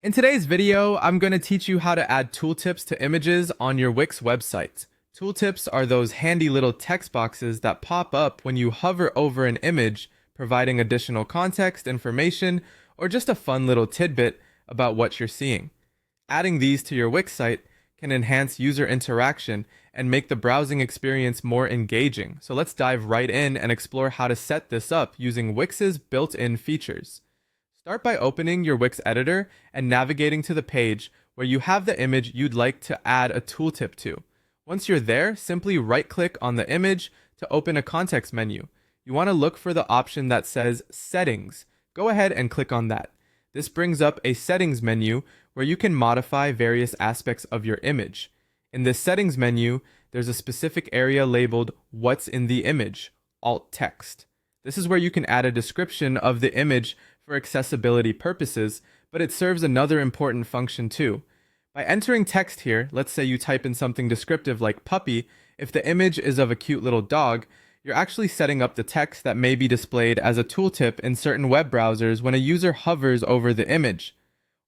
In today's video, I'm going to teach you how to add tooltips to images on your Wix website. Tooltips are those handy little text boxes that pop up when you hover over an image, providing additional context, information, or just a fun little tidbit about what you're seeing. Adding these to your Wix site can enhance user interaction and make the browsing experience more engaging. So let's dive right in and explore how to set this up using Wix's built-in features. Start by opening your Wix editor and navigating to the page where you have the image you'd like to add a tooltip to. Once you're there, simply right-click on the image to open a context menu. You want to look for the option that says Settings. Go ahead and click on that. This brings up a Settings menu where you can modify various aspects of your image. In this Settings menu, there's a specific area labeled What's in the Image, Alt Text. This is where you can add a description of the image for accessibility purposes, but it serves another important function too. By entering text here, let's say you type in something descriptive like puppy, if the image is of a cute little dog, you're actually setting up the text that may be displayed as a tooltip in certain web browsers when a user hovers over the image.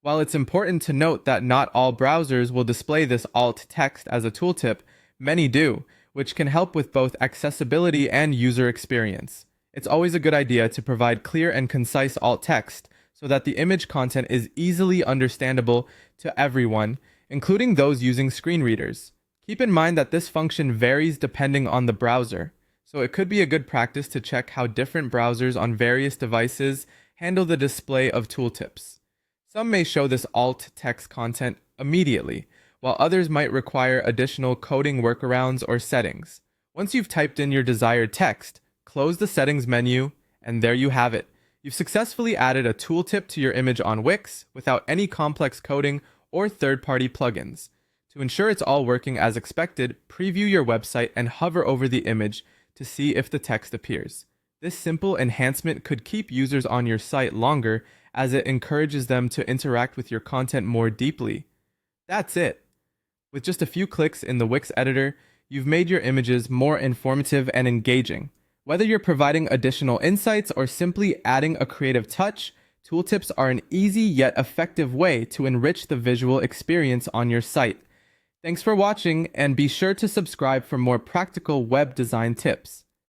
While it's important to note that not all browsers will display this alt text as a tooltip, many do, which can help with both accessibility and user experience. It's always a good idea to provide clear and concise alt text so that the image content is easily understandable to everyone, including those using screen readers. Keep in mind that this function varies depending on the browser, so it could be a good practice to check how different browsers on various devices handle the display of tooltips. Some may show this alt text content immediately, while others might require additional coding workarounds or settings. Once you've typed in your desired text, close the settings menu, and there you have it. You've successfully added a tooltip to your image on Wix without any complex coding or third-party plugins. To ensure it's all working as expected, preview your website and hover over the image to see if the text appears. This simple enhancement could keep users on your site longer as it encourages them to interact with your content more deeply. That's it. With just a few clicks in the Wix editor, you've made your images more informative and engaging. Whether you're providing additional insights or simply adding a creative touch, tooltips are an easy yet effective way to enrich the visual experience on your site. Thanks for watching, and be sure to subscribe for more practical web design tips.